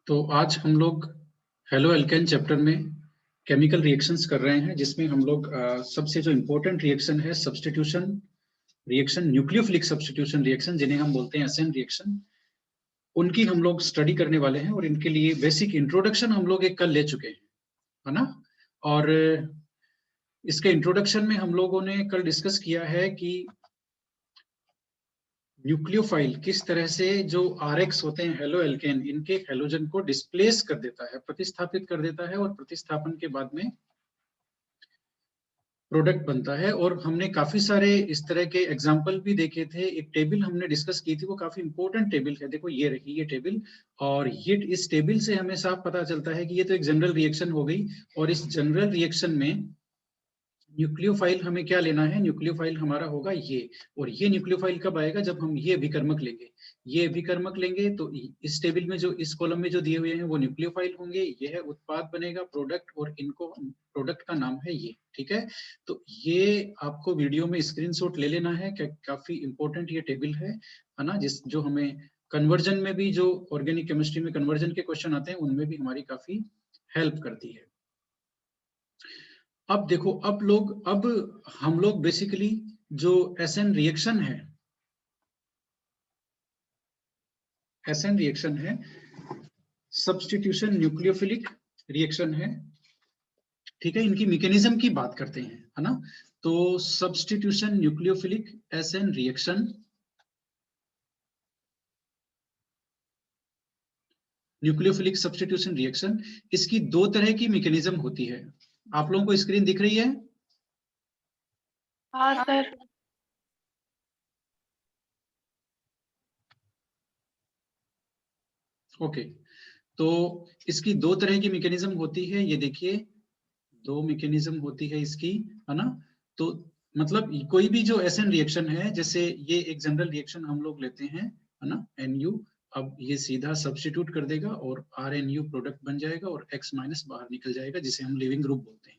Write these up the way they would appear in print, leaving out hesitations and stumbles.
तो आज हम लोग हेलो एल्केन चैप्टर में केमिकल रिएक्शंस कर रहे हैं, जिसमें हम लोग सबसे जो इम्पोर्टेंट रिएक्शन है substitution reaction, nucleophilic substitution reaction, जिन्हें हम बोलते हैं एसएन रिएक्शन, उनकी हम लोग स्टडी करने वाले हैं। और इनके लिए बेसिक इंट्रोडक्शन हम लोग एक कल ले चुके हैं, है ना। और इसके इंट्रोडक्शन में हम लोगों ने कल डिस्कस किया है कि न्यूक्लियोफाइल किस तरह से जो आरएक्स होते हैं हेलो एल्केन, इनके हेलोजन को डिस्प्लेस कर देता है, प्रतिस्थापित कर देता है, और प्रतिस्थापन के बाद में प्रोडक्ट बनता है। और हमने काफी सारे इस तरह के एग्जाम्पल भी देखे थे। एक टेबल हमने डिस्कस की थी, वो काफी इंपॉर्टेंट टेबल है। देखो ये रही ये टेबल, और ये इस टेबल से हमें साफ पता चलता है कि ये तो एक जनरल रिएक्शन हो गई। और इस जनरल रिएक्शन में न्यूक्लियोफाइल हमें क्या लेना है, न्यूक्लियोफाइल हमारा होगा ये। और ये न्यूक्लियोफाइल कब आएगा, जब हम ये अभिकर्मक लेंगे। ये अभिकर्मक लेंगे तो इस टेबल में जो इस कॉलम में जो दिए हुए हैं वो न्यूक्लियोफाइल होंगे, यह उत्पाद बनेगा प्रोडक्ट, और इनको प्रोडक्ट का नाम है ये। ठीक है, तो ये आपको वीडियो में स्क्रीनशॉट ले लेना है, काफी इंपॉर्टेंट ये टेबल है ना, जो हमें कन्वर्जन में भी, जो ऑर्गेनिक केमिस्ट्री में कन्वर्जन के क्वेश्चन आते हैं उनमें भी हमारी काफी हेल्प करती है। अब देखो, अब हम लोग बेसिकली जो एसएन रिएक्शन है, एसएन रिएक्शन है सब्स्टिट्यूशन न्यूक्लियोफिलिक रिएक्शन है। ठीक है, इनकी मैकेनिज्म की बात करते हैं, है ना। तो substitution nucleophilic SN reaction, nucleophilic substitution reaction, इसकी दो तरह की मैकेनिज्म होती है। आप लोगों को स्क्रीन दिख रही है? हाँ सर। ओके, तो इसकी दो तरह की मैकेनिज्म होती है। ये देखिए, दो मैकेनिज्म होती है इसकी, है ना। तो मतलब कोई भी जो एसएन रिएक्शन है, जैसे ये एक जनरल रिएक्शन हम लोग लेते हैं, है ना, NU। अब ये सीधा सब्स्टिट्यूट कर देगा और RNU प्रोडक्ट बन जाएगा, और X माइनस बाहर निकल जाएगा, जिसे हम लिविंग ग्रुप बोलते हैं।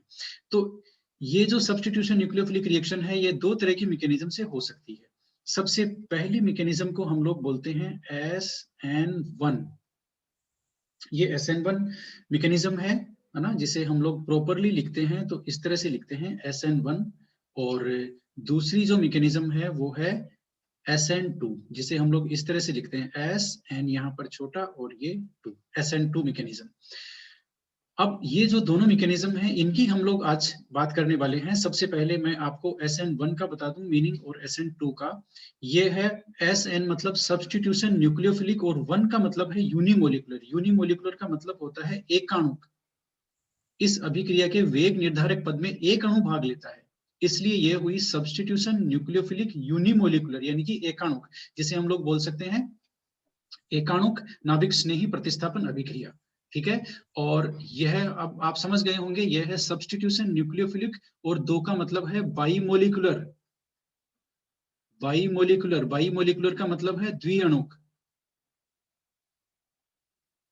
तो ये जो सब्स्टिट्यूशन न्यूक्लियोफिलिक रिएक्शन है, ये दो तरह की मैकेनिज्म से हो सकती है। सबसे पहली मैकेनिज्म को हम लोग बोलते हैं SN1। ये SN1 मैकेनिज्म है ना, जिसे हम लोग प्रॉपरली लिखते हैं तो इस तरह से लिखते हैं SN1। और दूसरी जो मैकेनिज्म है वो है SN2, जिसे हम लोग इस तरह से लिखते हैं SN यहाँ पर छोटा और ये 2, SN2 मैकेनिज्म। अब ये जो दोनों मैकेनिज्म हैं, इनकी हम लोग आज बात करने वाले हैं। सबसे पहले मैं आपको SN1 का बता दूं मीनिंग, और SN2 का। ये है SN मतलब सब्स्टिट्यूशन न्यूक्लियोफिलिक, और 1 का मतलब है यूनिमोलिकुलर। यूनिमोलिकुलर का मतलब होता है एकाणुक। इस अभिक्रिया के वेग निर्धारक पद में एक अणु भाग लेता है, इसलिए ये हुई सब्स्टिट्यूशन न्यूक्लियोफिलिक यूनिमोलिकुलर, यानी कि एकाणुक, जिसे हम लोग बोल सकते हैं एकाणुक नाभिक स्नेही प्रतिस्थापन अभिक्रिया। ठीक है, और यह अब आप समझ गए होंगे, यह है सब्स्टिट्यूशन न्यूक्लियोफिलिक। और दो का मतलब है बाईमोलिकुलर। बाईमोलिकुलर, बाईमोलिकुलर का मतलब है द्विअणुक।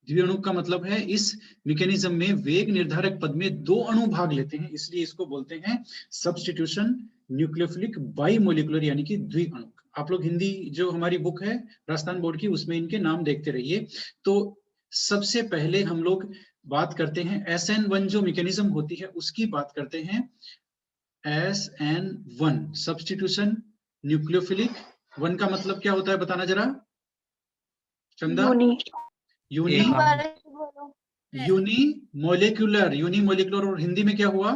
द्विअणुक का मतलब है इस मैकेनिज्म में वेग निर्धारक पद में दो अणु भाग लेते हैं, इसलिए इसको बोलते हैं सब्स्टिट्यूशन न्यूक्लियोफिलिक बाईमोलिकुलर, यानी कि द्विअणुक। आप लोग हिंदी जो हमारी बुक है राजस्थान बोर्ड की, उसमें इनके नाम देखते रहिए। तो सबसे पहले हम लोग बात करते हैं SN1 जो मैकेनिज्म होती है उसकी बात करते हैं। SN1 substitution nucleophilic. 1 का मतलब क्या होता है, बताना जरा चंदा। यूनी यूनिमोलिकुलर, यूनिमोलिकुलर, और हिंदी में क्या हुआ,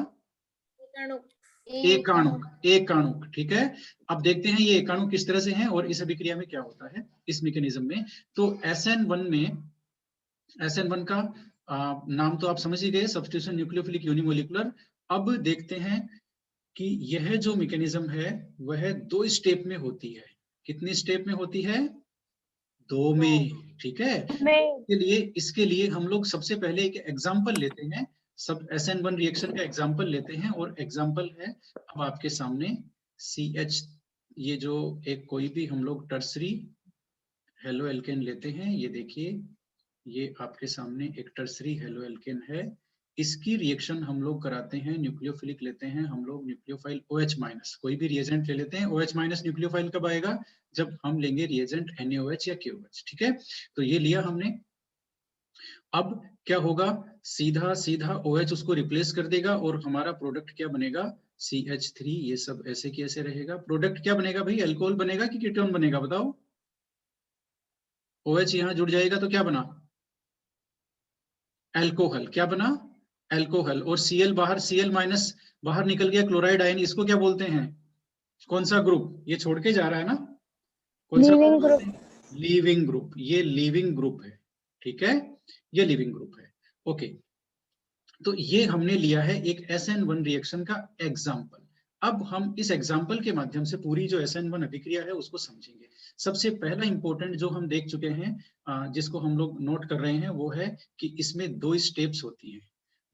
एकाणुक। एकाणुक, ठीक है। अब देखते हैं ये एकाणुक किस तरह से हैं और इस अभिक्रिया में क्या होता है इस मैकेनिज्म में। तो SN1 में, SN1 का नाम तो आप समझ ही गए, सब्स्टिट्यूशन न्यूक्लियोफिलिक यूनिमोलिकुलर। अब देखते हैं कि यह जो मैकेनिज्म है वह दो स्टेप में होती है। कितनी स्टेप में होती है, दो में। ठीक है, इसके लिए हम लोग सबसे पहले एक एग्जांपल लेते हैं, सब SN1 रिएक्शन का एग्जांपल लेते हैं। और एग्जांपल है अब आपके सामने CH, ये जो एक कोई भी हम लोग टर्सरी हेलो एल्केन लेते हैं। ये देखिए, ये आपके सामने एक टर्सरी हेलो एल्केन है। इसकी रिएक्शन हम लोग कराते हैं, न्यूक्लियोफिलिक लेते हैं हम लोग, न्यूक्लियोफाइल OH माइनस, कोई भी रिएजेंट ले लेते हैं। OH माइनस न्यूक्लियोफाइल कब आएगा, जब हम लेंगे रिएजेंट NaOH या KOH। ठीक है, तो ये लिया हमने। अब क्या होगा, सीधा सीधा OH उसको रिप्लेस कर देगा और हमारा प्रोडक्ट क्या बनेगा, CH3। ये सब ऐसे की ऐसे रहेगा। प्रोडक्ट क्या बनेगा भाई, अल्कोहल बनेगा कि कीटोन बनेगा बताओ। OH यहां जुड़ जाएगा तो क्या बना, अल्कोहल। क्या बना, अल्कोहल। और Cl बाहर, Cl माइनस बाहर निकल गया, क्लोराइड आयन। इसको क्या बोलते हैं, कौन सा ग्रुप, ये छोड़ के जा रहा है ना, कौन सा ग्रुप लीविंग बोलते ग्रुप। हैं, लीविंग ग्रुप। ये लीविंग ग्रुप है, ठीक है, ये लीविंग ग्रुप है। ओके, तो ये हमने लिया है एक SN1 रिएक्शन का एग्जाम्पल। अब हम इस एग्जाम्पल के माध्यम से पूरी जो SN1 अभिक्रिया है उसको समझेंगे। सबसे पहला इंपॉर्टेंट जो हम देख चुके हैं, जिसको हम लोग नोट कर रहे हैं, वो है कि इसमें 2 स्टेप्स होती हैं।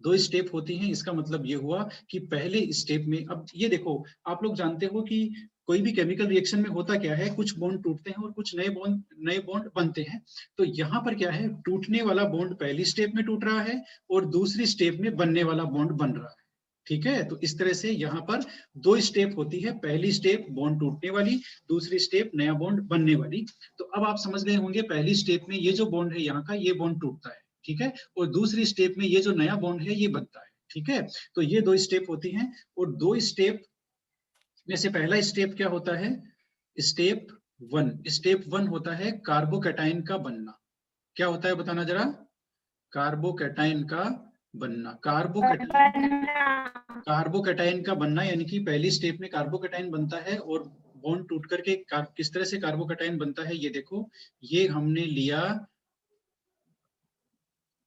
2 स्टेप होती हैं, इसका मतलब ये हुआ कि पहले स्टेप में, अब ये देखो, आप लोग जानते हो कि कोई भी केमिकल रिएक्शन में होता क्या है, कुछ बॉन्ड टूटते हैं और कुछ नए बॉन्ड बनते हैं। तो यहाँ पर क्या है, टूटने वाला बॉन्ड पहली स्टेप में टूट रहा है और दूसरी स्टेप में बनने वाला बॉन्ड बन रहा है, ठीक है। तो इस तरह से यहाँ पर 2 स्टेप होती है, पहली स्टेप बॉन्ड टूटने वाली, दूसरी स्टेप नया बॉन्ड बनने वाली। तो अब आप समझ गए होंगे, पहली स्टेप में ये जो बॉन्ड है यहाँ का, ये बॉन्ड टूटता है, ठीक है, और दूसरी स्टेप में ये जो नया बॉन्ड है ये बनता है, ठीक है। तो ये 2 स्टेप होती हैं, और 2 स्टेप में से पहला स्टेप क्या होता है, स्टेप 1। स्टेप 1 होता है कार्बोकैटायन का बनना। क्या होता है बताना जरा, कार्बोकैटायन का बनना। कार्बोकैटायन का बनना यानी कि पहली स्टेप में कार्बोकैटायन बनता है, और बॉन्ड टूट करके किस तरह से कार्बोकैटायन बनता है, ये देखो, ये हमने लिया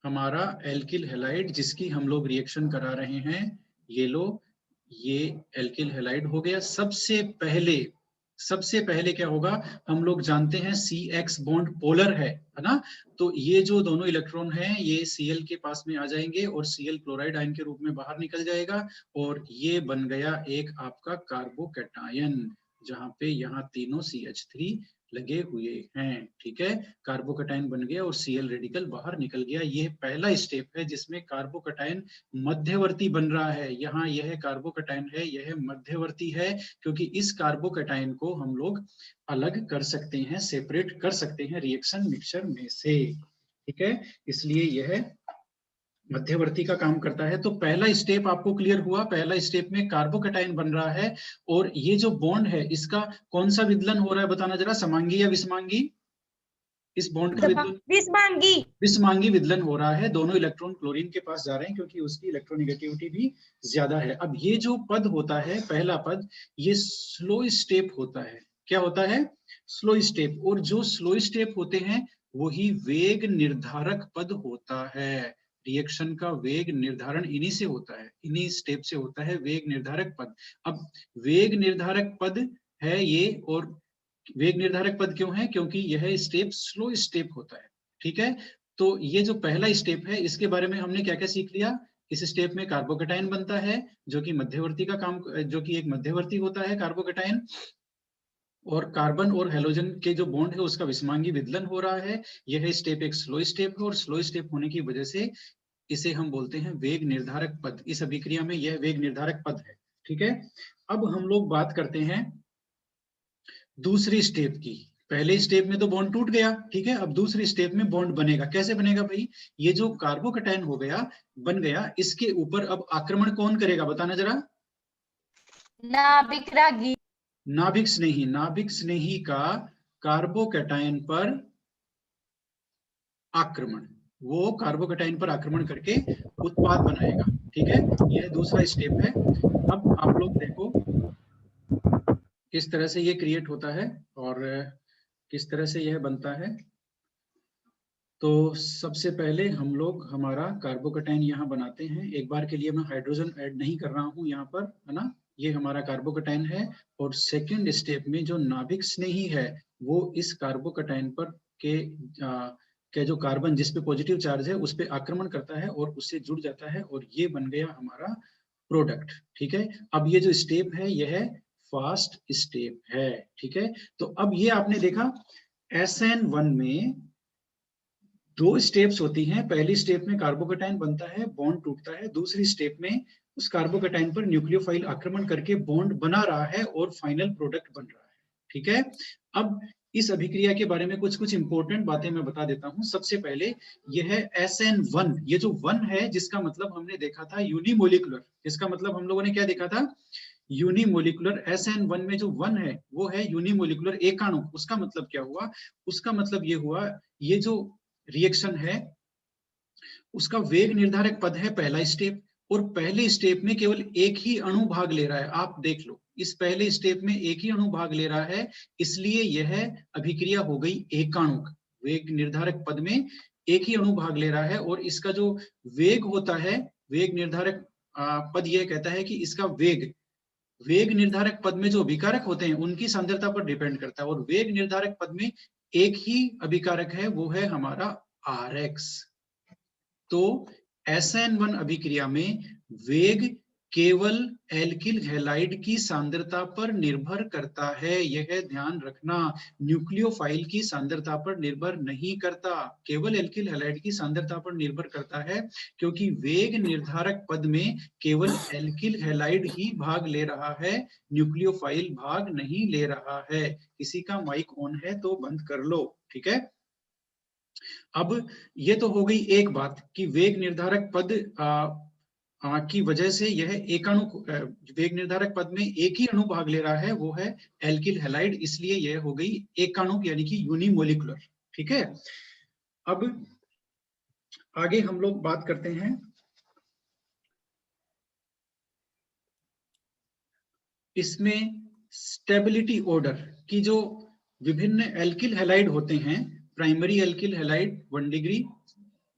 हमारा एल्किल हैलाइड, जिसकी हम लोग रिएक्शन करा रहे हैं। ये लो, ये एल्किल हैलाइड हो गया। सबसे पहले क्या होगा, हम लोग जानते हैं CX बॉन्ड पोलर है ना। तो ये जो दोनों इलेक्ट्रॉन हैं ये Cl के पास में आ जाएंगे और Cl क्लोराइड आयन के रूप में बाहर निकल जाएगा, और ये बन गया एक आपका कार्बोकैटायन, जहां पे यहाँ तीनों CH3 लगे हुए हैं, ठीक है। कार्बोकैटायन बन गया और Cl रेडिकल बाहर निकल गया। ये पहला स्टेप है जिसमें कार्बोकैटायन मध्यवर्ती बन रहा है। यहाँ यह कार्बोकैटायन है, यह मध्यवर्ती है, क्योंकि इस कार्बोकैटायन को हम लोग अलग कर सकते हैं, सेपरेट कर सकते हैं रिएक्शन मिक्सचर में से, ठीक है। इसलिए यह मध्यवर्ती का काम करता है। तो पहला स्टेप आपको क्लियर हुआ, पहला स्टेप में कार्बोकैटायन बन रहा है, और ये जो बॉन्ड है इसका कौन सा विदलन हो रहा है बताना जरा, समांगी या विषमांगी, इस बॉन्ड का विदलन, विषमांगी। विषमांगी विदलन हो रहा है। दोनों इलेक्ट्रॉन क्लोरीन के पास जा रहे हैं क्योंकि उसकी इलेक्ट्रोनेगेटिविटी भी ज्यादा है। अब ये जो पद होता है, पहला पद, ये स्लो स्टेप होता है। क्या होता है, स्लो स्टेप। और जो स्लो स्टेप होते हैं वही वेग निर्धारक पद होता है। रिएक्शन का वेग निर्धारण इन्हीं से होता है, इन्हीं स्टेप से होता है वेग निर्धारक पद। अब वेग निर्धारक पद है ये, और वेग निर्धारक पद क्यों है, क्योंकि यह स्टेप स्लो स्टेप होता है, ठीक है। तो ये जो पहला स्टेप है इसके बारे में हमने क्या क्या सीख लिया। इस स्टेप में कार्बोकैटायन बनता है, जो कि मध्यवर्ती का काम, जो कि एक मध्यवर्ती होता है कार्बोकैटायन, और कार्बन और हेलोजन के जो बॉन्ड है उसका विषमांगी विदलन हो रहा है। यह स्टेप एक स्लो स्टेप है, और स्लो स्टेप होने की वजह से इसे हम बोलते हैं वेग निर्धारक पद। इस अभिक्रिया में यह वेग निर्धारक पद है, ठीक है। अब हम लोग बात करते हैं दूसरी स्टेप की। पहले स्टेप में तो बॉन्ड टूट गया, ठीक है। अब दूसरी स्टेप में बॉन्ड बनेगा। कैसे बनेगा भाई, ये जो कार्बोकैटायन हो गया, बन गया, इसके ऊपर अब आक्रमण कौन करेगा बताना जरा, नाभिक रागी। नाभिक स्नेही। नाभिक स्नेही का कार्बोकैटायन पर आक्रमण, वो कार्बोकैटायन पर आक्रमण करके उत्पाद बनाएगा, ठीक है। यह दूसरा स्टेप है। अब आप लोग देखो किस तरह से ये क्रिएट होता है और किस तरह से यह बनता है। तो सबसे पहले हम लोग हमारा कार्बोकैटायन यहाँ बनाते हैं। एक बार के लिए मैं हाइड्रोजन ऐड नहीं कर रहा हूँ यहाँ पर, है ना। ये हमारा कार्बोकैटायन है, और सेकंड स्टेप में जो नाभिक स्नेही है वो इस कार्बोकैटायन पर के जो कार्बन जिस पे पॉजिटिव चार्ज है उस पे आक्रमण करता है और उससे जुड़ जाता है, और ये बन गया हमारा प्रोडक्ट, ठीक है। अब ये जो स्टेप है यह फास्ट स्टेप है, ठीक है। तो अब ये आपने देखा SN1 में 2 स्टेप्स होती हैं। पहली स्टेप में कार्बोकैटायन बनता है, बॉन्ड टूटता है। दूसरी स्टेप में उस कार्बोकैटायन पर न्यूक्लियोफाइल आक्रमण करके बॉन्ड बना रहा है और फाइनल प्रोडक्ट बन रहा है, ठीक है। अब इस अभिक्रिया के बारे में कुछ कुछ इंपॉर्टेंट बातें मैं बता देता हूं। सबसे पहले यह है SN1, ये जो 1 है जिसका मतलब हमने देखा था यूनिमोलिकुलर, इसका मतलब हम लोगों ने क्या देखा था, यूनिमोलिकुलर। SN1 में जो 1 है वो है यूनिमोलिकुलर एकाणु। उसका मतलब क्या हुआ, उसका मतलब ये हुआ, ये जो रिएक्शन है उसका वेग निर्धारक पद है पहला स्टेप, और पहले स्टेप में केवल एक ही अणु भाग ले रहा है। आप देख लो, इस पहले स्टेप में एक ही अणु भाग ले रहा है, इसलिए यह अभिक्रिया हो गई एकाणुक। वेग निर्धारक पद में एक ही अणु भाग ले रहा है, और इसका जो वेग होता है, वेग निर्धारक पद यह कहता है कि इसका वेग, वेग निर्धारक पद में जो अभिकारक होते हैं उनकी सांद्रता पर डिपेंड करता है, और वेग निर्धारक पद में एक ही अभिकारक है, वो है हमारा Rx। तो SN1 अभिक्रिया में वेग केवल एल्किल हैलाइड की सांद्रता पर निर्भर करता है, यह ध्यान रखना। न्यूक्लियोफाइल की सांद्रता पर निर्भर नहीं करता, केवल एल्किल हैलाइड की सांद्रता पर निर्भर करता है, क्योंकि वेग निर्धारक पद में केवल एल्किल हैलाइड ही भाग ले रहा है, न्यूक्लियोफाइल भाग नहीं ले रहा है। किसी का माइक ऑन है तो बंद कर लो, ठीक है। अब ये तो हो गई एक बात कि वेग निर्धारक पद की वजह से यह एकाणु, वेग निर्धारक पद में एक ही अणु भाग ले रहा है, वो है एल्किल हैलाइड, इसलिए यह हो गई एकाणु यानी कि यूनिमोलिकुलर, ठीक है। अब आगे हम लोग बात करते हैं इसमें स्टेबिलिटी ऑर्डर की। जो विभिन्न एल्किल हैलाइड होते हैं, primary alkyl halide 1 degree,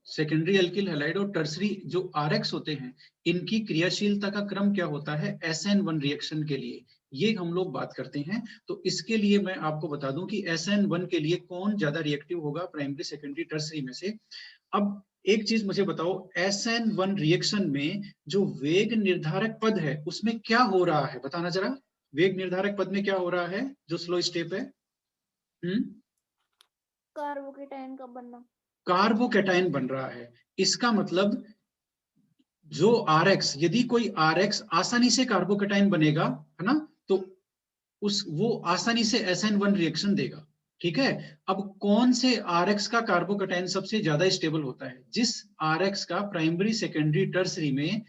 secondary alkyl halide और टर्सरी जो आरएक्स होते हैं, इनकी क्रियाशीलता का क्रम क्या होता है SN1 रिएक्शन के लिए, ये हम लोग बात करते हैं। तो इसके लिए मैं आपको बता दूं कि SN1 के लिए कौन ज्यादा रिएक्टिव होगा प्राइमरी, सेकेंडरी, टर्सरी में से। अब एक चीज मुझे बताओ, SN1 रिएक्शन में जो वेग निर्धारक पद है उसमें क्या हो रहा है, बताना जरा। वेग निर्धारक पद में क्या हो रहा है जो स्लो स्टेप है? कार्बोकेटाइन का बनना, कार्बोकेटाइन बन रहा है। इसका मतलब जो RX, यदि कोई RX आसानी से कार्बोकेटाइन बनेगा, है ना, तो वो आसानी से SN1 रिएक्शन देगा, ठीक है। अब कौन से RX का कार्बोकेटाइन सबसे ज्यादा स्टेबल होता है? जिस RX का प्राइमरी, सेकेंडरी, टर्सरी में,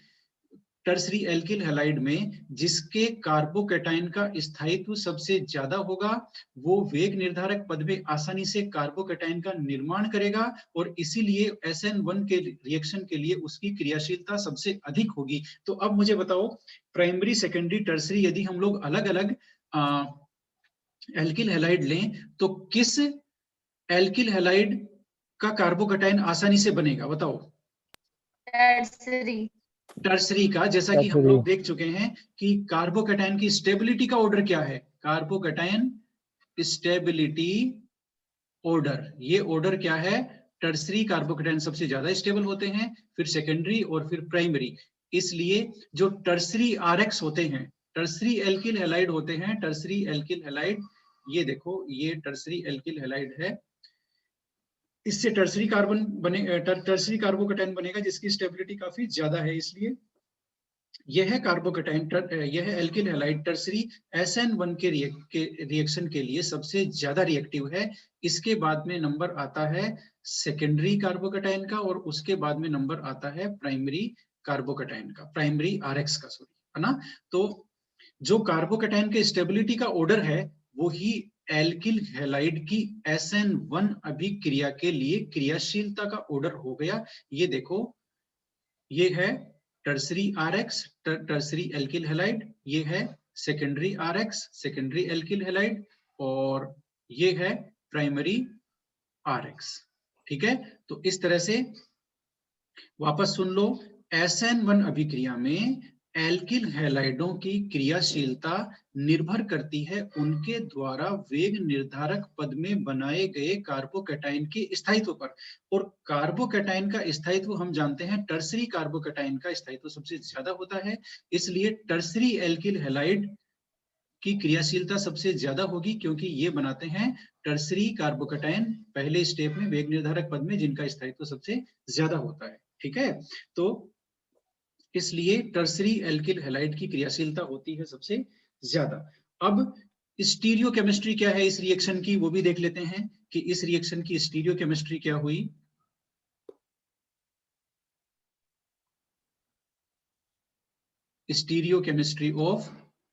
टर्सरी एल्किल हैलाइड में जिसके कार्बोकेटाइन का स्थायित्व सबसे ज्यादा होगा, वो वेग निर्धारक पद में आसानी से कार्बोकेटाइन का निर्माण करेगा, और इसीलिए SN1 के रिएक्शन के लिए उसकी क्रियाशीलता सबसे अधिक होगी। तो अब मुझे बताओ, प्राइमरी, सेकेंडरी, टर्सरी यदि हम लोग अलग अलग एल्किल हैलाइड लें, तो किस एल्किल हैलाइड का कार्बोकेटाइन आसानी से बनेगा, बताओ। टर्सरी, टर्सरी का, जैसा कि हम लोग देख चुके हैं कि कार्बोकेटाइन की स्टेबिलिटी का ऑर्डर क्या है, कार्बोकेटाइन स्टेबिलिटी ऑर्डर, ये ऑर्डर क्या है, टर्सरी कार्बोकेटाइन सबसे ज्यादा स्टेबल होते हैं, फिर सेकेंडरी और फिर प्राइमरी। इसलिए जो टर्सरी आरएक्स होते हैं, टर्सरी एल्किल हैलाइड होते हैं, टर्सरी एल्किल हैलाइड, ये देखो ये टर्सरी एल्किल हैलाइड है, इससे टर्सरी कार्बन बने, टर्सरी कार्बोकेटाइन बनेगा जिसकी स्टेबिलिटी काफी ज्यादा है, इसलिए यह कार्बोकेटाइन, यह एल्किल हैलाइड टर्सरी SN1 के रिएक्शन के लिए सबसे ज्यादा रिएक्टिव है। इसके बाद में नंबर आता है सेकेंडरी कार्बोकेटाइन का, और उसके बाद में नंबर आता है प्राइमरी कार्बोकेटाइन का, प्राइमरी RX का, सॉरी, है ना। तो जो कार्बोकेटाइन के स्टेबिलिटी का ऑर्डर है वो ही एल्किल हैलाइड की SN1 अभिक्रिया के लिए क्रियाशीलता का ऑर्डर हो गया। ये देखो, ये है tertiary RX, tertiary alkyl halide, ये है secondary RX, secondary alkyl halide, और ये है प्राइमरी RX, ठीक है। तो इस तरह से वापस सुन लो, SN1 अभिक्रिया में एल्किल हैलाइडों की क्रियाशीलता निर्भर करती है उनके द्वारा वेग निर्धारक पद में बनाए गए कार्बोकेटाइन के स्थायित्व पर, और कार्बोकेटाइन का स्थायित्व हम जानते हैं, टर्सरी कार्बोकेटाइन का स्थायित्व सबसे ज्यादा होता है, इसलिए टर्सरी एल्किल हैलाइड की क्रियाशीलता सबसे ज्यादा होगी, क्योंकि ये बनाते हैं टर्सरी कार्बोकेटाइन पहले स्टेप में वेग निर्धारक पद में, जिनका स्थायित्व सबसे ज्यादा होता है, ठीक है। तो इसलिए टर्सरी एल्किल हैलाइड की क्रियाशीलता होती है सबसे ज्यादा। अब स्टीरियो केमिस्ट्री क्या है इस रिएक्शन की, वो भी देख लेते हैं कि इस रिएक्शन की स्टीरियो केमिस्ट्री क्या हुई। Stereo chemistry of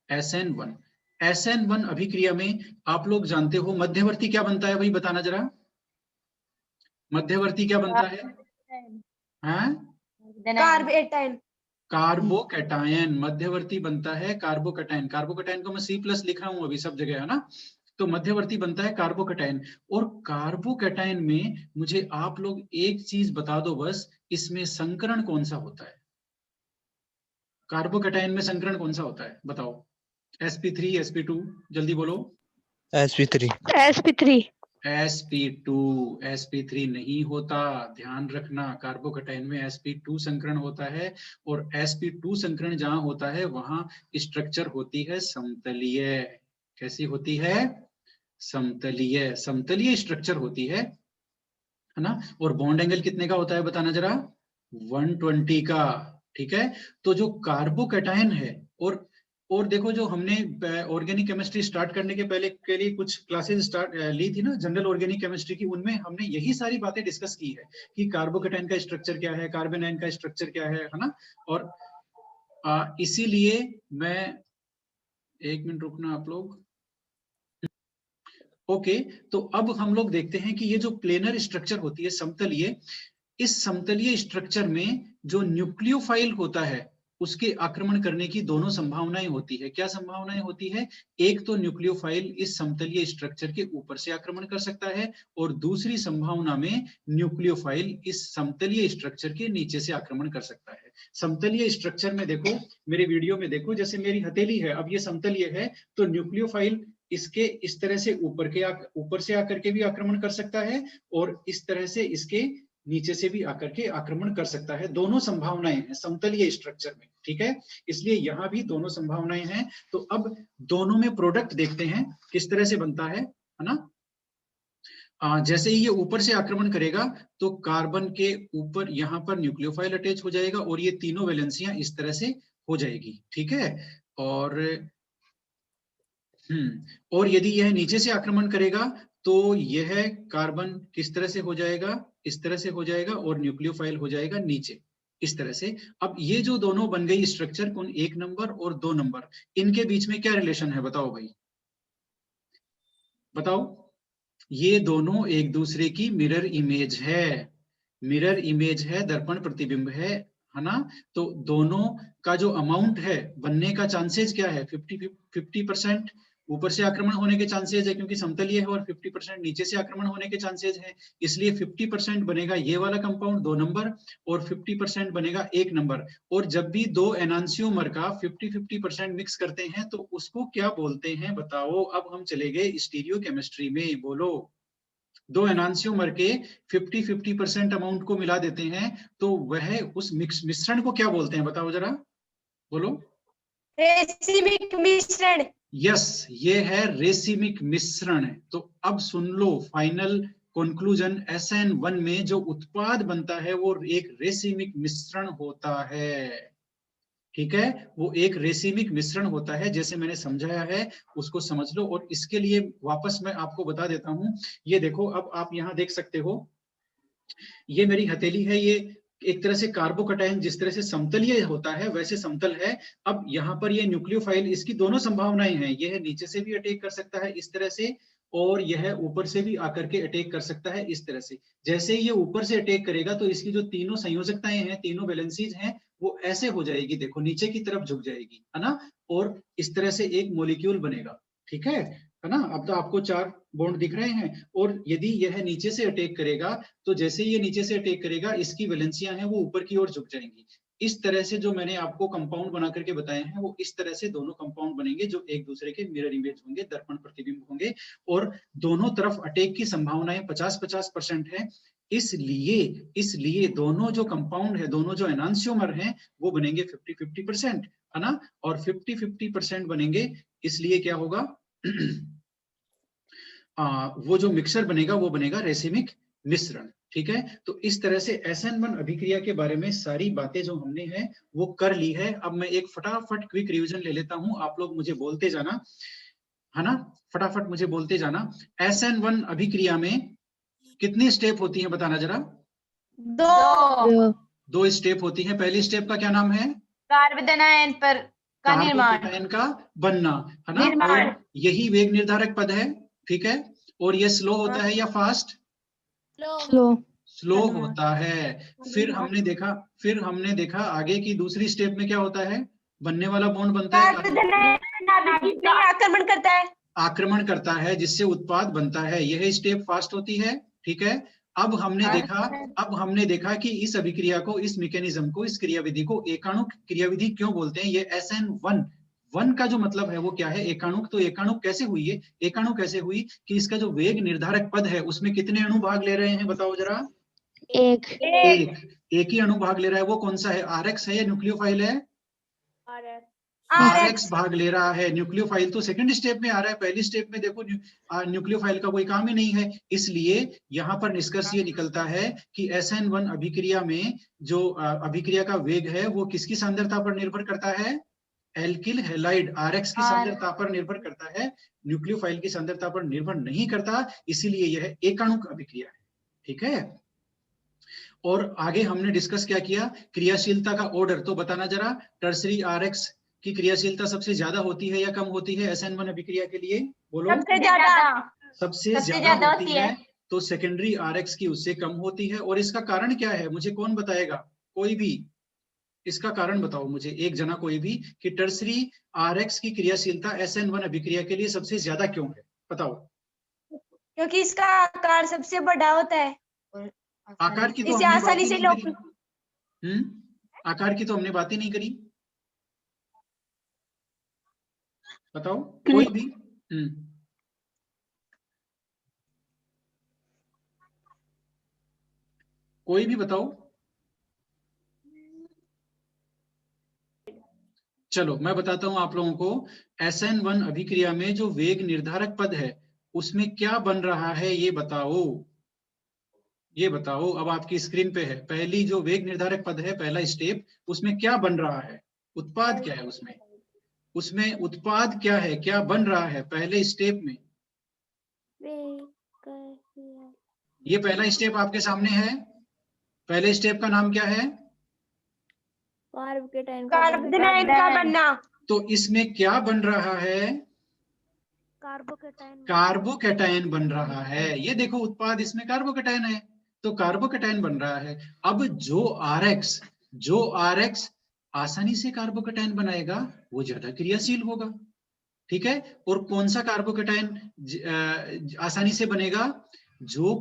SN1। SN1 अभिक्रिया में आप लोग जानते हो मध्यवर्ती क्या बनता है, भाई बताना जरा, मध्यवर्ती क्या बनता है? हाँ, कार्बोकेटायन। कार्बोकैटायन मध्यवर्ती बनता है, कार्बोकैटायन। कार्बोकैटायन को मैं C+ लिख रहा हूं अभी सब जगह, है ना। तो मध्यवर्ती बनता है कार्बोकैटायन। और कार्बोकैटायन में मुझे आप लोग एक चीज बता दो बस, इसमें संकरण कौन सा होता है? कार्बोकैटायन में संकरण कौन सा होता है बताओ? sp3, sp2, जल्दी बोलो। sp3। sp3 नहीं होता, ध्यान रखना। कार्बोकैटायन में sp2 संकरण होता है, और sp2 संकरण जहां होता है वहां स्ट्रक्चर होती है समतलीय। कैसी होती है? समतलीय, समतलीय स्ट्रक्चर होती है ना। और बॉन्ड एंगल कितने का होता है बताना जरा? 120 का। ठीक है, तो जो कार्बोकैटायन है, और देखो जो हमने ऑर्गेनिक केमिस्ट्री स्टार्ट करने के पहले के लिए कुछ क्लासेस स्टार्ट ली थी ना जनरल ऑर्गेनिक केमिस्ट्री की, उनमें हमने यही सारी बातें डिस्कस की है कि कार्बोकैटायन का स्ट्रक्चर क्या है, कार्बन आयन का स्ट्रक्चर क्या है ना। और इसीलिए मैं, एक मिनट रुकना आप लोग। ओके, तो अब हम लोग देखते हैं कि ये जो प्लेनर स्ट्रक्चर होती है समतलीय, इस समतलीय स्ट्रक्चर में जो न्यूक्लियोफाइल होता है उसके आक्रमण करने की दोनों संभावनाएं होती है। क्या संभावनाएं होती है? एक तो न्यूक्लियोफाइल इस समतलीय स्ट्रक्चर के ऊपर से आक्रमण कर सकता है, और दूसरी संभावना में न्यूक्लियोफाइल इस समतलीय स्ट्रक्चर के नीचे से आक्रमण कर सकता है। समतलीय स्ट्रक्चर में देखो, मेरे वीडियो में देखो, जैसे मेरी हथेली है, अब ये समतलीय है, तो न्यूक्लियोफाइल इसके इस तरह से ऊपर से आकर के भी आक्रमण कर सकता है, और इस तरह से इसके नीचे से भी आकर के आक्रमण कर सकता है। दोनों संभावनाएं हैं समतलीय स्ट्रक्चर में, ठीक है। इसलिए यहां भी दोनों संभावनाएं हैं। तो अब दोनों में प्रोडक्ट देखते हैं किस तरह से बनता है ना। जैसे ही ये ऊपर से आक्रमण करेगा तो कार्बन के ऊपर यहां पर न्यूक्लियोफाइल अटैच हो जाएगा, और ये तीनों वैलेंसियां इस तरह से हो जाएगी, ठीक है। और यदि यह नीचे से आक्रमण करेगा तो यह कार्बन किस तरह से हो जाएगा? इस तरह से हो जाएगा, और न्यूक्लियोफाइल हो जाएगा नीचे, इस तरह से। अब ये जो दोनों बन गई स्ट्रक्चर, कौन 1 नंबर और 2 नंबर, इनके बीच में क्या रिलेशन है बताओ भाई, बताओ। ये दोनों एक दूसरे की मिरर इमेज है, मिरर इमेज है, दर्पण प्रतिबिंब है ना। तो दोनों का जो अमाउंट है बनने का चांसेस क्या है? 50% ऊपर से आक्रमण होने के चांसेस है क्योंकि समतलीय है, और 50% नीचे से आक्रमण होने के चांसेस है। इसलिए 50% बनेगा ये वाला कंपाउंड 2 नंबर, और 50% बनेगा 1 नंबर। और जब भी दो एनांसियोमर का 50-50% मिक्स करते हैं तो उसको क्या बोलते हैं बताओ? अब हम चले गए स्टीरियो केमिस्ट्री में, बोलो। दो एनांसियोमर के 50-50% अमाउंट को मिला देते हैं तो वह उस मिश्रण को क्या बोलते हैं बताओ जरा, बोलो। रेसिमिक मिश्रण। यस, ये है रेसिमिक मिश्रण। तो अब सुन लो फाइनल कंक्लूजन, SN1 में जो उत्पाद बनता है वो एक रेसिमिक मिश्रण होता है, ठीक है। वो एक रेसिमिक मिश्रण होता है, जैसे मैंने समझाया है उसको समझ लो। और इसके लिए वापस मैं आपको बता देता हूं, ये देखो, अब आप यहां देख सकते हो, ये मेरी हथेली है, ये एक तरह से कार्बोकैटायन जिस तरह से समतलीय होता है वैसे समतल है। अब यहाँ पर ये न्यूक्लियोफाइल, इसकी दोनों संभावनाएं हैं, यह नीचे से भी अटैक कर सकता है इस तरह से, और यह ऊपर से भी आकर के अटैक कर सकता है इस तरह से। जैसे ही ये ऊपर से अटैक करेगा तो इसकी जो तीनों संयोजकताएं हैं, तीनों वैलेंसीज हैं, वो ऐसे हो जाएगी, देखो नीचे की तरफ झुक जाएगी, है ना। और इस तरह से एक मॉलिक्यूल बनेगा, ठीक है ना। अब तो आपको 4 बॉन्ड दिख रहे हैं। और यदि यह नीचे से अटैक करेगा तो जैसे ये नीचे से अटैक करेगा, इसकी वैलेंसियां हैं वो ऊपर की ओर झुक जाएंगी। इस तरह से जो मैंने आपको कंपाउंड बना करके बताए हैं, वो इस तरह से दोनों कंपाउंड बनेंगे जो एक दूसरे के मिरर इमेज होंगे, दर्पण प्रतिबिंब होंगे, और दोनों तरफ अटैक की संभावनाएं 50-50% है। इसलिए दोनों जो कंपाउंड है, दोनों जो एनांसियोमर हैं, वो बनेंगे 50-50%, है ना। और 50-50% बनेंगे, इसलिए क्या होगा? वो जो मिक्सर बनेगा वो बनेगा रेसिमिक मिश्रण, ठीक है। तो इस तरह से SN1 अभिक्रिया के बारे में सारी बातें जो हमने हैं वो कर ली है। अब मैं एक फटाफट क्विक रिवीजन ले लेता हूं, आप लोग मुझे बोलते जाना। है ना, फटाफट मुझे बोलते जाना। SN1 अभिक्रिया में कितनी स्टेप होती है बताना जरा। 2 2 स्टेप होती है। पहली स्टेप का क्या नाम है? कार्बोकेटायन पर का निर्माण, कार्बोकेटायन का बनना, है ना। निर्माण। और यही वेग निर्धारक पद है, ठीक है। और ये स्लो होता है या फास्ट? स्लो होता है। फिर हमने देखा आगे की दूसरी स्टेप में क्या होता है, बनने वाला बॉन्ड बनता है, आक्रमण करता है, आक्रमण करता है, जिससे उत्पाद बनता है। यह स्टेप फास्ट होती है, ठीक है। अब हमने देखा कि इस अभिक्रिया को, इस मैकेनिज्म को, इस क्रियाविधि को एकाणुक क्रियाविधि क्यों बोलते हैं। ये SN1 का जो मतलब है वो क्या है, एकाणुक। तो एकाणुक कैसे हुई है? एकाणुक कैसे हुई कि इसका जो वेग निर्धारक पद है उसमें कितने अणु भाग ले रहे हैं, बताओ जरा। एक ही अणु भाग ले रहा है। वो कौन सा है? RX है या न्यूक्लियोफाइल है? RX भाग ले रहा है। न्यूक्लियोफाइल तो सेकंड स्टेप में आ रहा है, पहली स्टेप में देखो न्यूक्लियोफाइल का कोई काम ही नहीं है। इसलिए यहाँ पर निष्कर्ष ये निकलता है कि SN1 अभिक्रिया में जो अभिक्रिया का वेग है वो किसकी सांद्रता पर निर्भर करता है? एल्किल हैलाइड RX की सांद्रता पर निर्भर करता है, न्यूक्लियोफाइल की सांद्रता पर निर्भर नहीं करता। इसीलिए यह एकाणुक अभिक्रिया है, ठीक है। और आगे हमने डिस्कस क्या किया, क्रियाशीलता का ऑर्डर। तो बताना जरा, टर्सरी RX की क्रियाशीलता सबसे ज्यादा होती है या कम होती है SN1 अभिक्रिया के लिए? बोलो। सबसे ज्यादा होती है। तो सेकेंडरी RX की उससे कम होती है। और इसका कारण क्या है, मुझे कौन बताएगा? कोई भी इसका कारण बताओ मुझे, एक जना कोई भी, कि टर्सरी RX की क्रियाशीलता SN1 अभिक्रिया के लिए सबसे ज्यादा क्यों है, बताओ। क्योंकि इसका आकार सबसे बड़ा होता है। आकार की तो इसे हमने आसानी बात ही से नहीं करी। आकार की तो हमने बात ही नहीं करी, बताओ कोई भी। कोई भी बताओ। चलो मैं बताता हूं आप लोगों को। SN1 अभिक्रिया में जो वेग निर्धारक पद है उसमें क्या बन रहा है, ये बताओ। ये बताओ, अब आपकी स्क्रीन पे है पहली जो वेग निर्धारक पद है, पहला स्टेप, उसमें क्या बन रहा है, उत्पाद क्या है उसमें, उसमें उत्पाद क्या है, क्या बन रहा है पहले स्टेप में। ये पहला स्टेप आपके सामने है। पहले स्टेप का नाम क्या है? कार्बोकेटायन का बनना। तो इसमें क्या बन रहा है? कार्बोकेटायन बन रहा है। ये देखो उत्पाद, इसमें कार्बोकेटायन है, तो कार्बोकेटायन बन रहा है। अब जो RX आसानी से कार्बोकेटायन बनाएगा वो ज्यादा क्रियाशील होगा, ठीक है। और कौन सा कार्बोकेटायन आसानी से बनेगा? जो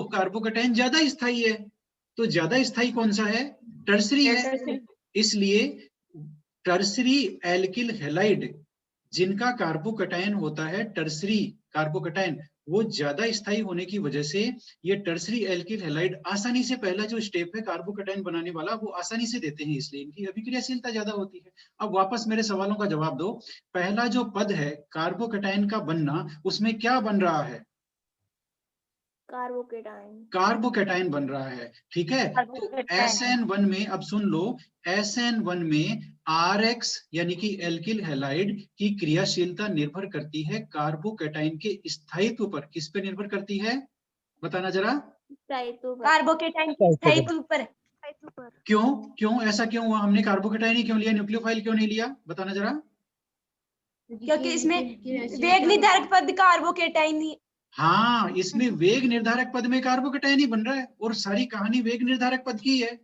कार्बोकेटायन ज्यादा स्थायी है। तो ज्यादा स्थायी कौन सा है? टर्सरी है। इसलिए टर्सरी एल्किल हैलाइड जिनका कार्बोकेटायन होता है टर्सरी कार्बोकेटायन, वो ज्यादा स्थायी होने की वजह से ये टर्सरी एल्किल हैलाइड आसानी से, पहला जो स्टेप है कार्बोकेटायन बनाने वाला, वो आसानी से देते हैं, इसलिए इनकी अभिक्रियाशीलता ज्यादा होती है। अब वापस मेरे सवालों का जवाब दो। पहला जो पद है कार्बोकेटायन का बनना, उसमें क्या बन रहा है? कार्बोकेटायन बन रहा है, ठीक है। तो SN1 में, अब सुन लो, SN1 में RX यानी कि एल्किल हैलाइड की क्रियाशीलता निर्भर करती है कार्बोकेटायन के स्थायित्व पर। किस पे निर्भर करती है, बताना जरा। कार्बोकेटायन के स्थायित्व पर। क्यों ऐसा क्यों हुआ? हमने कार्बोकेटायन ही क्यों लिया, न्यूक्लियोफाइल क्यों नहीं लिया, बताना जरा। क्योंकि इसमें वेग निर्धारक पद कार्बोकेटायन ही। हाँ, इसमें वेग निर्धारक पद में कार्बोकेटायन ही बन रहा है और सारी कहानी वेग निर्धारक पद की है,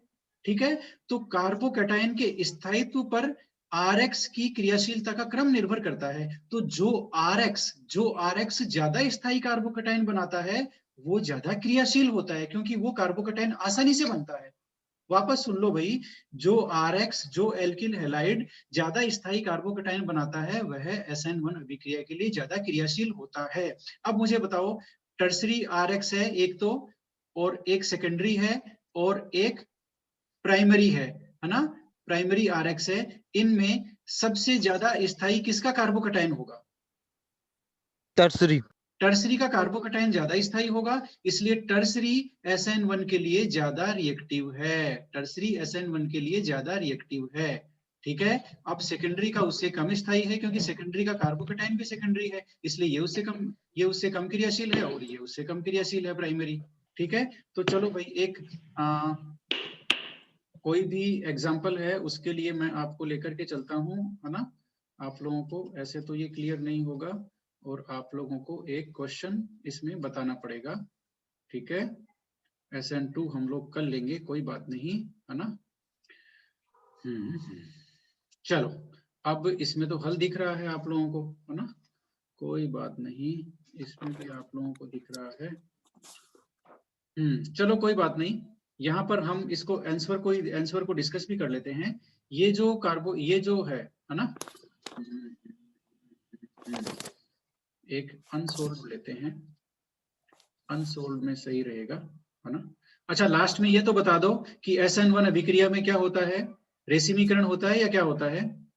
ठीक है। तो कार्बोकेटायन के स्थायित्व पर RX की क्रियाशीलता का क्रम निर्भर करता है। तो जो RX ज्यादा स्थायी कार्बोकेटायन बनाता है वो ज्यादा क्रियाशील होता है, क्योंकि वो कार्बोकेटायन आसानी से बनता है। वापस सुन लो भाई, जो RX, जो एल्किल हैलाइड ज्यादा स्थायी कार्बोकेटायन बनाता है वह SN1 अभिक्रिया के लिए ज्यादा क्रियाशील होता है। अब मुझे बताओ, टर्सरी RX है एक तो, और एक सेकेंडरी है, और एक प्राइमरी है ना। प्राइमरी RX है। इनमें सबसे ज्यादा स्थायी किसका कार्बोकेटायन होगा? टर्सरी का कार्बोकेटायन ज्यादा स्थायी होगा, इसलिए टर्सरी SN1 के लिए ज्यादा रिएक्टिव है। टर्सरी SN1 के लिए ज्यादा रिएक्टिव है, ठीक है। अब सेकेंडरी का उससे कम स्थायी है, क्योंकि सेकेंडरी का कार्बोकेटाइन भी सेकेंडरी है, इसलिए ये उससे कम क्रियाशील है और ये उससे कम क्रियाशील है प्राइमरी। ठीक है, तो चलो भाई एक कोई भी एग्जाम्पल है उसके लिए मैं आपको लेकर के चलता हूँ, है ना। आप लोगों को ऐसे तो ये क्लियर नहीं होगा और आप लोगों को एक क्वेश्चन इसमें बताना पड़ेगा। ठीक है, SN2 हम लोग कर लेंगे, कोई बात नहीं, है ना। चलो, अब इसमें तो हल दिख रहा है आप लोगों को, है ना, कोई बात नहीं, इसमें भी आप लोगों को दिख रहा है। चलो कोई बात नहीं, यहाँ पर हम इसको आंसर को डिस्कस भी कर लेते हैं। ये जो है ना, एक अनसोल्व लेते हैं, अनसोल्व में सही रहेगा, है ना। अच्छा, लास्ट में ये तो बता दो कि SN1 अभिक्रिया में क्या होता है, रेसिमीकरण होता है या क्या होता है?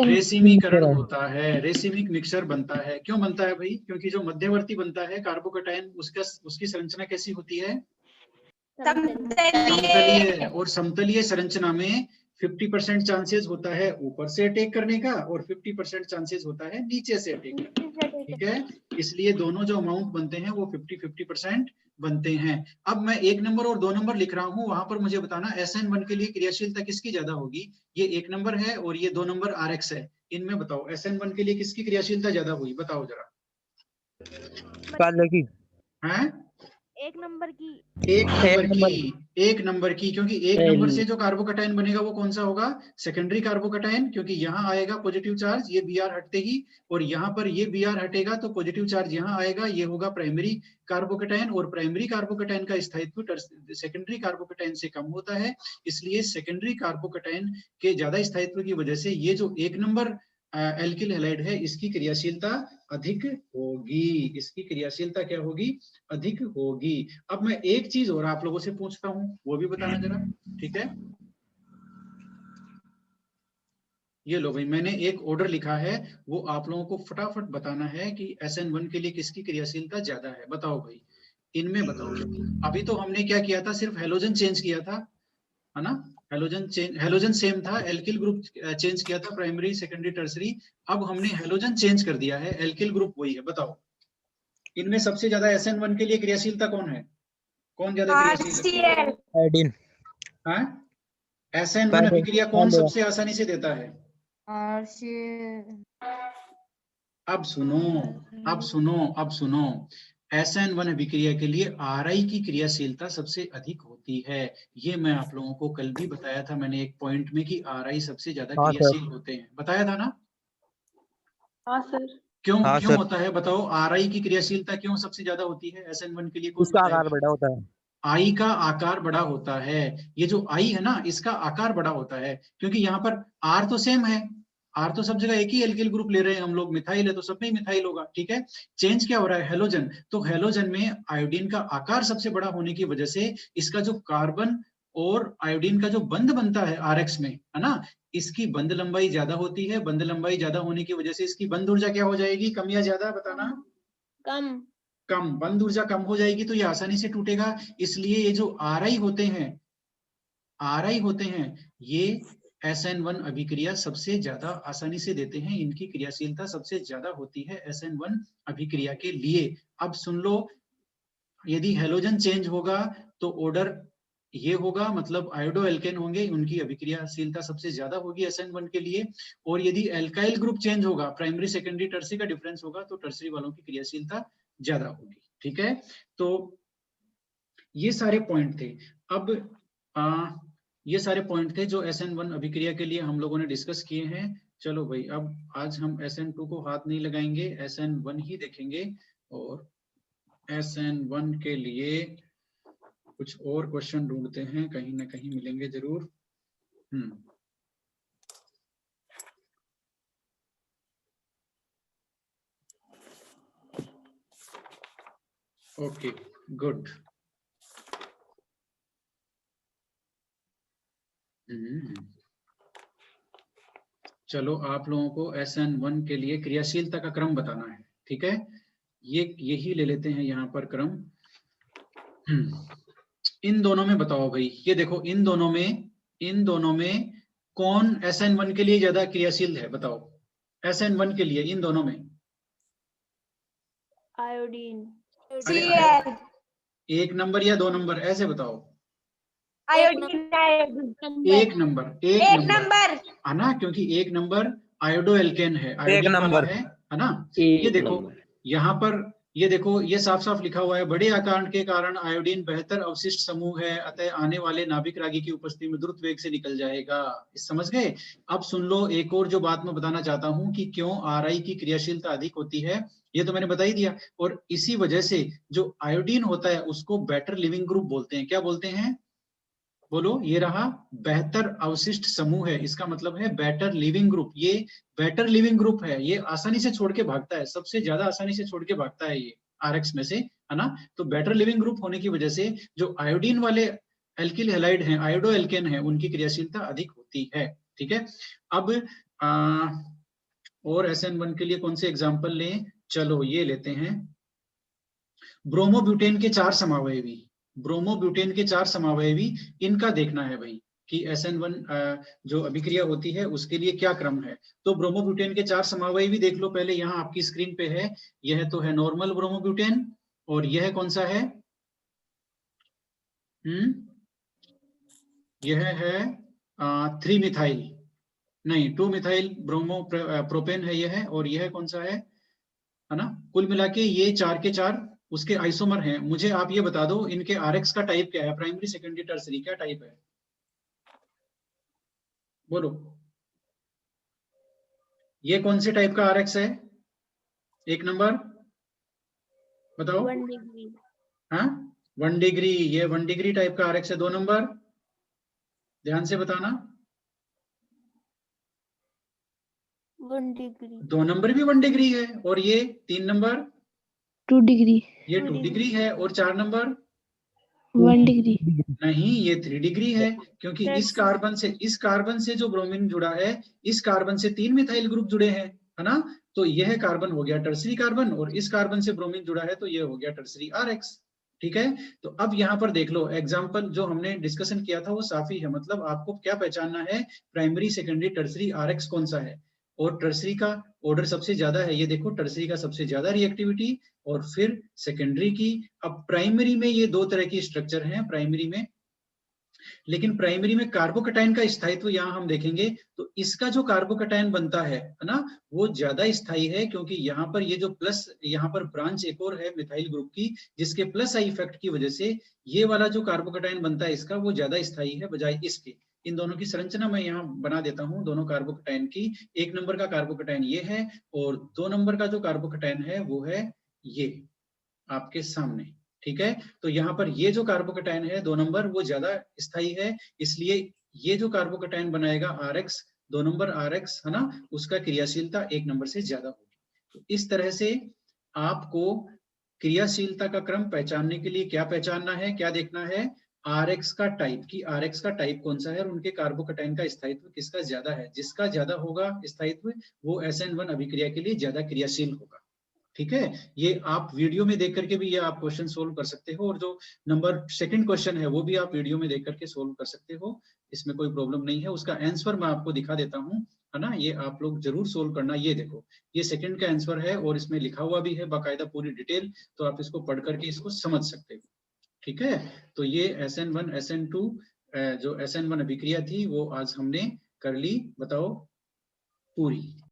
रेसिमीकरण होता है, रेसिमिक मिक्सचर बनता है। क्यों बनता है भाई? क्योंकि जो मध्यवर्ती बनता है कार्बोकेटाइन, उसकी संरचना कैसी होती है? समतलीय। और समतलीय संरचना में 50% चांसेस होता है ऊपर से अटैक करने का और 50% चांसेस होता है नीचे से अटैक करने का। ठीक है, इसलिए दोनों जो अमाउंट बनते हैं वो 50-50% बनते हैं। अब मैं 1 नंबर और 2 नंबर लिख रहा हूं, वहां पर मुझे बताना SN1 के लिए क्रियाशीलता किसकी ज्यादा होगी। ये 1 नंबर है और ये 2 नंबर RX है, इनमें बताओ SN1 के लिए किसकी क्रियाशीलता ज्यादा हुई, बताओ जरा। हैं? 1 नंबर की। 1 नंबर की, क्योंकि 1 नंबर से जो कार्बोकेटाइन बनेगा वो कौन सा होगा? सेकेंडरी कार्बोकेटाइन, क्योंकि यहाँ आएगा पॉजिटिव चार्ज, ये Br हटते ही, और यहाँ पर ये Br हटेगा तो पॉजिटिव चार्ज यहाँ आएगा, ये होगा प्राइमरी कार्बोकेटाइन। और प्राइमरी कार्बोकेटाइन का स्थायित्व सेकेंडरी कार्बोकेटाइन से कम होता है, इसलिए सेकेंडरी कार्बोकेटाइन के ज्यादा स्थायित्व की वजह से ये जो 1 नंबर एल्किल हैलाइड है इसकी क्रियाशीलता अधिक होगी, इसकी क्रियाशीलता क्या होगी? अधिक होगी। अब मैं एक चीज और आप लोगों से पूछता हूं, वो भी बताना जरा। ठीक है, ये लो भाई, मैंने एक ऑर्डर लिखा है, वो आप लोगों को फटाफट बताना है कि SN1 के लिए किसकी क्रियाशीलता ज्यादा है, बताओ भाई, इनमें बताओ। अभी तो हमने क्या किया था, सिर्फ हेलोजन चेंज किया था, है ना। हेलोजन सेम था, एल्किल ग्रुप चेंज किया था, प्राइमरी सेकेंडरी टर्सरी। अब हमने हेलोजन चेंज कर दिया है, एल्किल ग्रुप वही है, बताओ इनमें सबसे ज्यादा SN1 के लिए क्रियाशीलता कौन है? कौन ज्यादा क्रियाशील है? आयोडीन। हाँ, SN1 अभिक्रिया कौन सबसे आसानी से देता है? अब सुनो, SN1 अभिक्रिया के लिए RI की क्रियाशीलता सबसे अधिक होती है। ये मैं आप लोगों को कल भी बताया था मैंने एक पॉइंट में कि RI सबसे ज्यादा क्रियाशील होते हैं, बताया था ना। हाँ सर। क्यों होता है बताओ, RI की क्रियाशीलता क्यों सबसे ज्यादा होती है SN1 के लिए? कौन उसका आकार बड़ा होता है, आई का आकार बड़ा होता है। ये जो आई है ना, इसका आकार बड़ा होता है, क्योंकि यहाँ पर आर तो सेम है, आर तो सब जगह एक ही एल्किल ग्रुप ले रहे हैं हम लोग, मिथाइल है तो सब में मिथाइल होगा। ठीक है, चेंज क्या हो रहा है? हेलोजन। तो हेलोजन में आयोडीन का आकार सबसे बड़ा होने की वजह से इसका जो कार्बन और आयोडीन का जो बंध बनता है RX में, है ना, इसकी बंध लंबाई ज्यादा होती है। बंध लंबाई ज्यादा होने की वजह से इसकी बंध ऊर्जा क्या हो जाएगी, कम या ज्यादा, बताना। कम बंध ऊर्जा कम हो जाएगी तो ये आसानी से टूटेगा। इसलिए ये जो RI होते हैं ये SN1 अभिक्रिया सबसे ज्यादा आसानी से देते हैं, इनकी क्रियाशीलता सबसे ज्यादा होती है SN1 अभिक्रिया के लिए। अब सुन लो, यदि हेलोजन चेंज होगा तो ऑर्डर ये होगा, मतलब आयोडो एल्केन होंगे, उनकी अभिक्रियाशीलता सबसे ज्यादा होगी SN1 के लिए। और यदि एल्काइल ग्रुप चेंज होगा, प्राइमरी सेकेंडरी टर्सरी का डिफरेंस होगा, तो टर्सरी वालों की क्रियाशीलता ज्यादा होगी। ठीक है, तो ये सारे पॉइंट थे। अब ये सारे पॉइंट थे जो SN1 अभिक्रिया के लिए हम लोगों ने डिस्कस किए हैं। चलो भाई, अब आज हम SN2 को हाथ नहीं लगाएंगे, SN1 ही देखेंगे, और SN1 के लिए कुछ और क्वेश्चन ढूंढते हैं, कहीं ना कहीं मिलेंगे जरूर। Okay, good. चलो, आप लोगों को SN1 के लिए क्रियाशीलता का क्रम बताना है। ठीक है, यही ले लेते हैं यहाँ पर क्रम। इन दोनों में बताओ भाई, ये देखो, इन दोनों में इन दोनों में कौन SN1 के लिए ज्यादा क्रियाशील है, बताओ। SN1 के लिए इन दोनों में आयोडीन। अरे Cl, 1 नंबर या 2 नंबर, ऐसे बताओ। आयोडीन, एक नंबर एक नंबर। है ना, क्योंकि 1 नंबर आयोडो एल्केन है, आयोडीन वाला नंबर। है ना। ये देखो यहाँ पर, ये देखो ये साफ साफ लिखा हुआ है, बड़े आकार के कारण आयोडीन बेहतर अवशिष्ट समूह है, अतः आने वाले नाभिक रागी की उपस्थिति में द्रुत वेग से निकल जाएगा। समझ गए। अब सुन लो एक और जो बात मैं बताना चाहता हूं कि क्यों RI की क्रियाशीलता अधिक होती है, ये तो मैंने बता ही दिया। और इसी वजह से जो आयोडीन होता है उसको बेटर लिविंग ग्रुप बोलते हैं। क्या बोलते हैं, बोलो। ये रहा बेहतर अवशिष्ट समूह है, इसका मतलब है बेटर लिविंग ग्रुप। ये बेटर लिविंग ग्रुप है, ये आसानी से छोड़ के भागता है, सबसे ज्यादा आसानी से छोड़ के भागता है ये RX में से, है ना। तो बेटर लिविंग ग्रुप होने की वजह से जो आयोडीन वाले एल्किल हैलाइड हैं, आयोडो एल्केन है, उनकी क्रियाशीलता अधिक होती है। ठीक है। अब और SN1 के लिए कौन से एग्जाम्पल लें, चलो ये लेते हैं। ब्रोमोब्यूटेन के 4 समावयवी, ब्रोमोब्यूटेन के 4 समावयवी, इनका देखना है भाई कि SN1 जो अभिक्रिया होती है उसके लिए क्या क्रम है। तो ब्रोमोब्यूटेन के 4 समावयवी देख लो पहले, यहाँ आपकी स्क्रीन पे है। यह तो है नॉर्मल ब्रोमोब्यूटेन, और यह कौन सा है, यह है 3 मिथाइल, नहीं 2 मिथाइल ब्रोमो प्रोपेन है यह, और यह कौन सा है ना। कुल मिला के ये 4 के 4 उसके आइसोमर हैं। मुझे आप ये बता दो इनके RX का टाइप क्या है, प्राइमरी सेकेंडरी टर्सरी क्या टाइप है, बोलो। ये कौन से टाइप का RX है, 1 नंबर बताओ। 1 डिग्री। हाँ 1 डिग्री, ये 1 डिग्री टाइप का RX है। 2 नंबर ध्यान से बताना। 1 डिग्री। 2 नंबर भी 1 डिग्री है, और ये 3 नंबर 2 डिग्री। ये 2 डिग्री है, और 4 नंबर 1 डिग्री। नहीं, ये 3 डिग्री है, क्योंकि इस कार्बन से जो ब्रोमीन जुड़ा है, इस कार्बन से 3 मिथाइल ग्रुप जुड़े हैं, है ना। तो यह कार्बन हो गया टर्सरी कार्बन, और इस कार्बन से ब्रोमीन जुड़ा है तो यह हो गया टर्सरी RX। ठीक है। तो अब यहाँ पर देख लो एग्जाम्पल जो हमने डिस्कशन किया था वो साफी है, मतलब आपको क्या पहचानना है, प्राइमरी सेकेंडरी टर्सरी RX कौन सा है। और टर्सरी का ऑर्डर सबसे ज्यादा है, ये देखो टर्सरी का सबसे ज्यादा रिएक्टिविटी, और फिर सेकेंडरी की। अब प्राइमरी में ये 2 तरह की स्ट्रक्चर हैं प्राइमरी में, लेकिन प्राइमरी में कार्बोकैटायन का स्थायित्व यहाँ हम देखेंगे तो इसका जो कार्बोकैटायन बनता है ना, वो ज्यादा स्थायी है, क्योंकि यहाँ पर ये जो प्लस, यहाँ पर ब्रांच एक और है मिथाइल ग्रुप की, जिसके प्लस आई इफेक्ट की वजह से ये वाला जो कार्बोकैटायन बनता है इसका, वो ज्यादा स्थायी है बजाय इसके। इन दोनों की संरचना मैं यहाँ बना देता हूँ, दोनों कार्बोकैटायन की। 1 नंबर का कार्बोकैटायन ये है, और 2 नंबर का जो कार्बोकैटायन है वो है ये आपके सामने। ठीक है। तो यहाँ पर ये जो कार्बोकैटायन है 2 नंबर, वो ज्यादा स्थायी है, इसलिए ये जो कार्बोकैटायन बनाएगा RX, 2 नंबर RX, है ना, उसका क्रियाशीलता 1 नंबर से ज्यादा होगी। तो इस तरह से आपको क्रियाशीलता का क्रम पहचानने के लिए क्या पहचानना है, क्या देखना है, RX का टाइप, की RX का टाइप कौन सा है, और उनके कार्बोकैटायन का स्थायित्व किसका ज्यादा है। जिसका ज्यादा होगा स्थायित्व, वो SN1 अभिक्रिया के लिए ज्यादा क्रियाशील होगा। ठीक है। ये आप वीडियो में देख करके भी ये आप क्वेश्चन सोल्व कर सकते हो, और जो नंबर 2nd क्वेश्चन है वो भी आप वीडियो में देख करके सोल्व कर सकते हो, इसमें कोई प्रॉब्लम नहीं है। उसका आंसर मैं आपको दिखा देता हूँ, है ना, ये आप लोग जरूर सोल्व करना। ये देखो ये 2nd का आंसर है, और इसमें लिखा हुआ भी है बाकायदा पूरी डिटेल, तो आप इसको पढ़ करके इसको समझ सकते हो। ठीक है। तो ये SN1 SN2 जो SN1 अभिक्रिया थी वो आज हमने कर ली, बताओ पूरी।